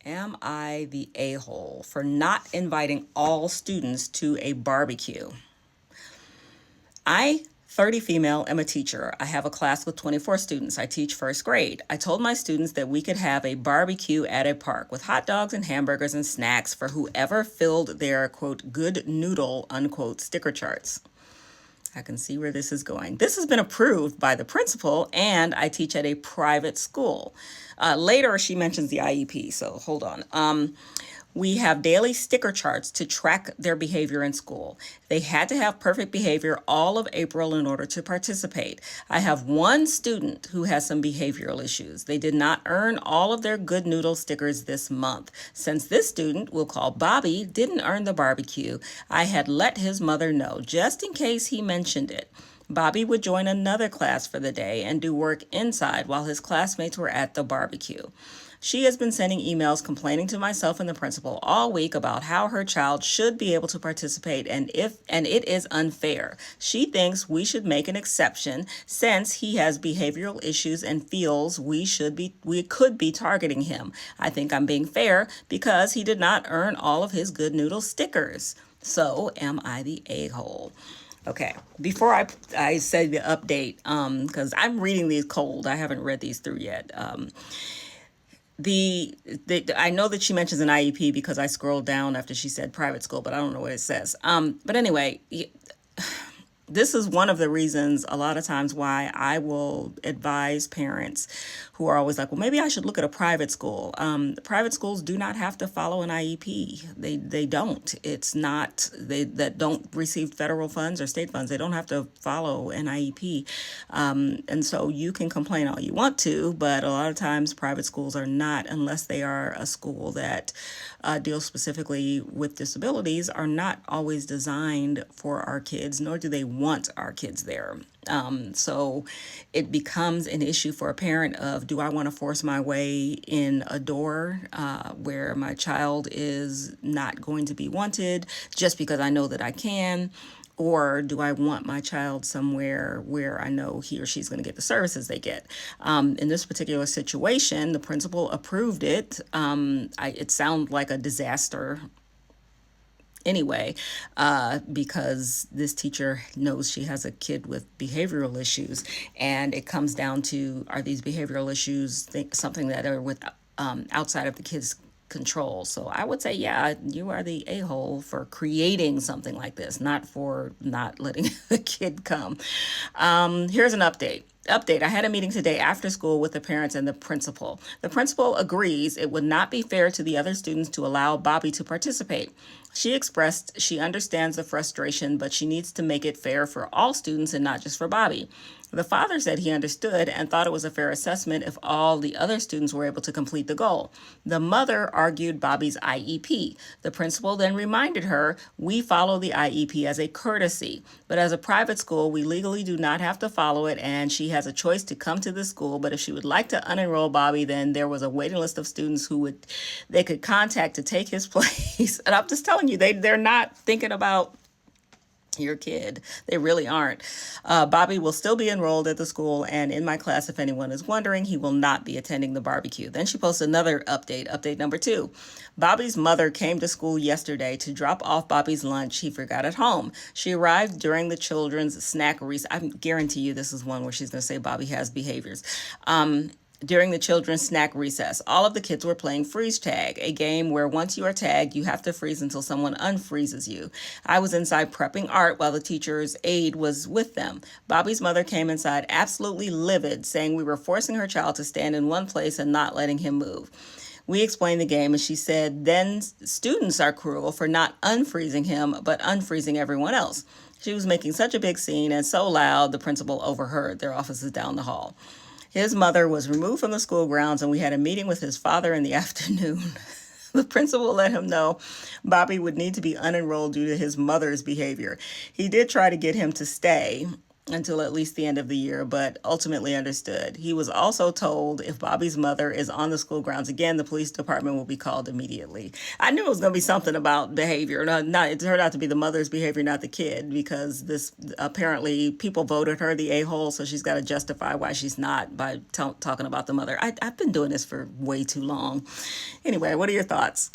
Am I the a-hole for not inviting all students to a barbecue? I, 30 female, am a teacher. I have a class with 24 students. I teach first grade. I told my students that we could have a barbecue at a park with hot dogs and hamburgers and snacks for whoever filled their, quote, good noodle, unquote, sticker charts. I can see where this is going. This has been approved by the principal, and I teach at a private school. Later, she mentions the IEP, so hold on. We have daily sticker charts to track their behavior in school. They had to have perfect behavior all of April in order to participate. I have one student who has some behavioral issues. They did not earn all of their good noodle stickers this month. Since this student, we'll call Bobby, didn't earn the barbecue, I had let his mother know just in case he mentioned it. Bobby would join another class for the day and do work inside while his classmates were at the barbecue. She has been sending emails complaining to myself and the principal all week about how her child should be able to participate and it is unfair. She thinks we should make an exception since he has behavioral issues and feels we could be targeting him. I think I'm being fair because he did not earn all of his good noodle stickers. So, am I the a-hole? Okay, before I say the update, because I'm reading these cold, I haven't read these through yet. I know that she mentions an IEP because I scrolled down after she said private school, but I don't know what it says. But anyway, this is one of the reasons a lot of times why I will advise parents who are always like, well, maybe I should look at a private school. Private schools do not have to follow an IEP. They don't. It's not, they that don't receive federal funds or state funds. They don't have to follow an IEP. And so you can complain all you want to, but a lot of times private schools are not, unless they are a school that deals specifically with disabilities, are not always designed for our kids, nor do they want our kids there. So it becomes an issue for a parent of, do I want to force my way in a door where my child is not going to be wanted just because I know that I can? Or do I want my child somewhere where I know he or she's going to get the services they get? In this particular situation, the principal approved it. It sounded like a disaster anyway, because this teacher knows she has a kid with behavioral issues, and it comes down to, are these behavioral issues something that are with outside of the kid's control? So I would say, yeah, you are the a-hole for creating something like this, not for not letting the kid come. Here's an update. I had a meeting today after school with the parents and the principal. The principal agrees it would not be fair to the other students to allow Bobby to participate. She expressed she understands the frustration, but she needs to make it fair for all students and not just for Bobby. The father said he understood and thought it was a fair assessment if all the other students were able to complete the goal. The mother argued Bobby's IEP. The principal then reminded her, we follow the IEP as a courtesy, but as a private school, we legally do not have to follow it, and she has a choice to come to the school, but if she would like to unenroll Bobby, then there was a waiting list of students who they could contact to take his place. And I'm just telling you, they're not thinking about your kid. They really aren't. Bobby will still be enrolled at the school, and in my class, if anyone is wondering, he will not be attending the barbecue. Then she posted another update number 2. Bobby's mother came to school yesterday to drop off Bobby's lunch he forgot at home. She arrived during the children's snack recess. I guarantee you this is one where she's going to say Bobby has behaviors. During the children's snack recess, all of the kids were playing freeze tag, a game where once you are tagged, you have to freeze until someone unfreezes you. I was inside prepping art while the teacher's aide was with them. Bobby's mother came inside absolutely livid, saying we were forcing her child to stand in one place and not letting him move. We explained the game, and she said then students are cruel for not unfreezing him, but unfreezing everyone else. She was making such a big scene and so loud the principal overheard. Their office is down the hall. His mother was removed from the school grounds, and we had a meeting with his father in the afternoon. The principal let him know Bobby would need to be unenrolled due to his mother's behavior. He did try to get him to stay, until at least the end of the year, but ultimately understood. He was also told if Bobby's mother is on the school grounds again, the police department will be called immediately. I knew it was going to be something about behavior. It turned out to be the mother's behavior, not the kid, because this apparently people voted her the a-hole, so she's got to justify why she's not by talking about the mother. I've been doing this for way too long. Anyway, what are your thoughts?